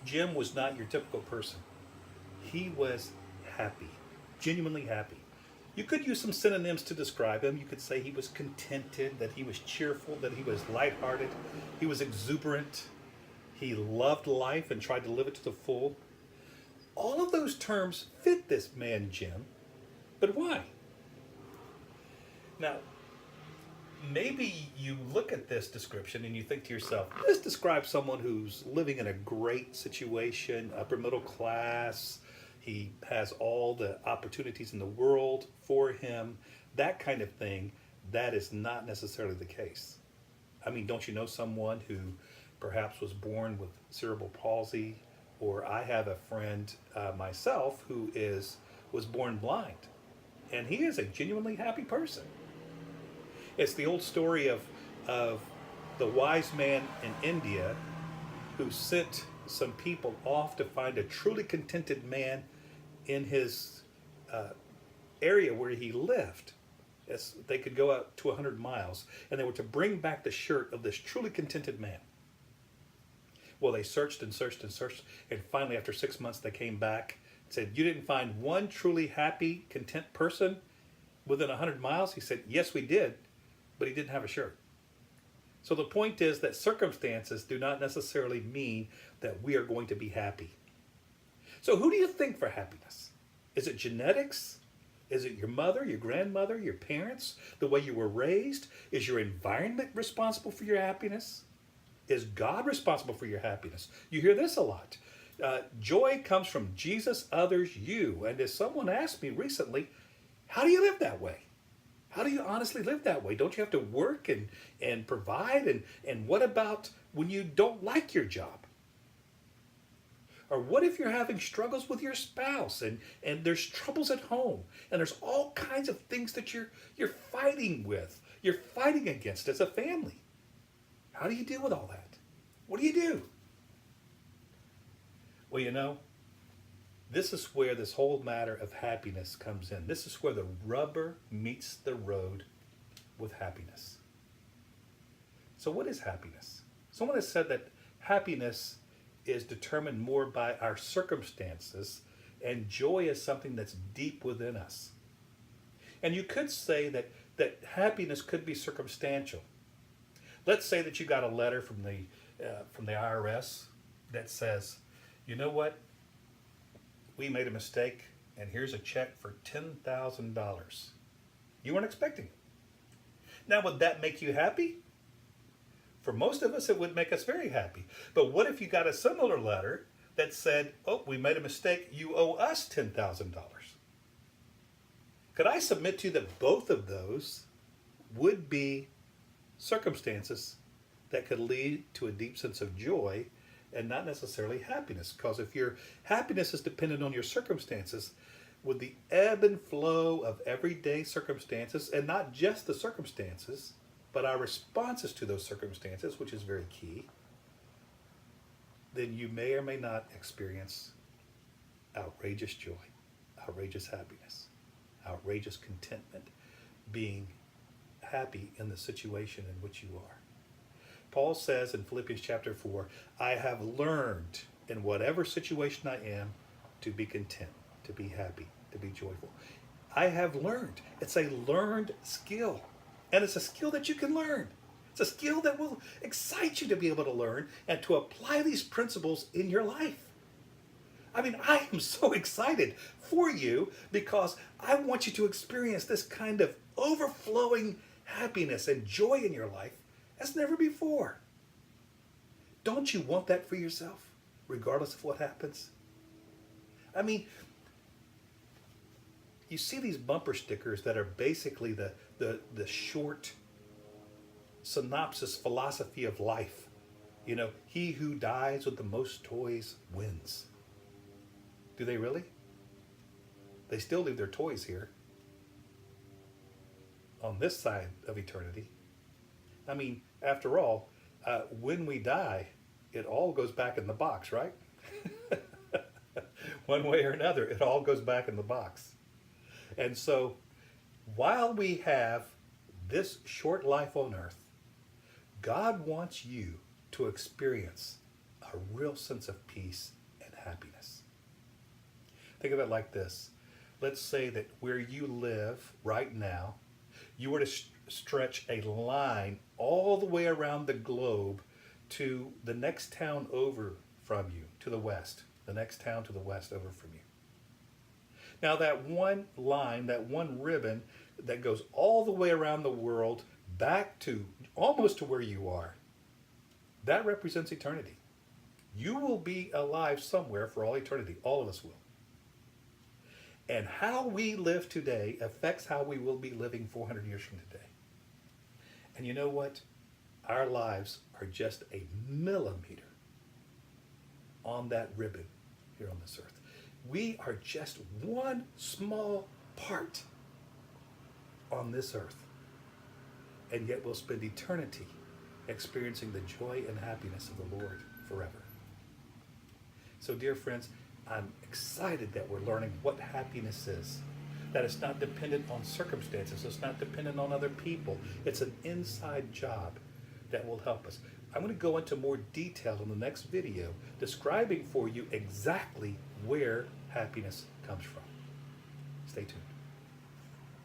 Jim was not your typical person. He was happy, genuinely happy. You could use some synonyms to describe him. You could say he was contented, that he was cheerful, that he was lighthearted, he was exuberant, he loved life and tried to live it to the full. All of those terms fit this man, Jim. But why? Now, maybe you look at this description and you think to yourself, this describes someone who's living in a great situation, upper middle class. He has all the opportunities in the world for him, that kind of thing. That is not necessarily the case. I mean, don't you know someone who perhaps was born with cerebral palsy? Or I have a friend myself who was born blind, and he is a genuinely happy person. It's the old story of the wise man in India who sent some people off to find a truly contented man in his area where he lived. As they could go out to 100 miles, and they were to bring back the shirt of this truly contented man. Well, they searched and searched and searched, and finally, after 6 months, they came back and said, "You didn't find one truly happy, content person within 100 miles?" He said, "Yes, we did, but he didn't have a shirt." So the point is that circumstances do not necessarily mean that we are going to be happy. So who do you think for happiness? Is it genetics? Is it your mother, your grandmother, your parents, the way you were raised? Is your environment responsible for your happiness? Is God responsible for your happiness? You hear this a lot. Joy comes from Jesus, others, you. And as someone asked me recently, how do you live that way? How do you honestly live that way? Don't you have to work and provide? And what about when you don't like your job? Or what if you're having struggles with your spouse and there's troubles at home and there's all kinds of things that you're fighting with, you're fighting against as a family? How do you deal with all that? What do you do? Well, you know, this is where this whole matter of happiness comes in. This is where the rubber meets the road with happiness. So what is happiness? Someone has said that happiness is determined more by our circumstances, and joy is something that's deep within us. And you could say that happiness could be circumstantial. Let's say that you got a letter from the IRS that says, you know what, we made a mistake, and here's a check for $10,000. You weren't expecting it. Now, would that make you happy? For most of us, it would make us very happy. But what if you got a similar letter that said, oh, we made a mistake, you owe us $10,000? Could I submit to you that both of those would be circumstances that could lead to a deep sense of joy and not necessarily happiness? Because if your happiness is dependent on your circumstances, with the ebb and flow of everyday circumstances, and not just the circumstances, but our responses to those circumstances, which is very key, then you may or may not experience outrageous joy, outrageous happiness, outrageous contentment, being happy in the situation in which you are. Paul says in Philippians chapter 4, I have learned in whatever situation I am to be content, to be happy, to be joyful. I have learned. It's a learned skill. And it's a skill that you can learn. It's a skill that will excite you to be able to learn and to apply these principles in your life. I mean, I am so excited for you because I want you to experience this kind of overflowing happiness and joy in your life as never before. Don't you want that for yourself, regardless of what happens? I mean, you see these bumper stickers that are basically the short synopsis philosophy of life. You know, he who dies with the most toys wins. Do they really? They still leave their toys here on this side of eternity. I mean, after all, when we die, it all goes back in the box, right? One way or another, it all goes back in the box. And so, while we have this short life on earth, God wants you to experience a real sense of peace and happiness. Think of it like this. Let's say that where you live right now, you were to stretch a line all the way around the globe to the next town over from you, to the west, the next town to the west over from you. Now that one line, that one ribbon that goes all the way around the world back to almost to where you are, that represents eternity. You will be alive somewhere for all eternity. All of us will. And how we live today affects how we will be living 400 years from today. And you know what? Our lives are just a millimeter on that ribbon here on this earth. We are just one small part on this earth. And yet we'll spend eternity experiencing the joy and happiness of the Lord forever. So, dear friends, I'm excited that we're learning what happiness is. That it's not dependent on circumstances. It's not dependent on other people. It's an inside job that will help us. I'm going to go into more detail in the next video describing for you exactly where happiness comes from. Stay tuned.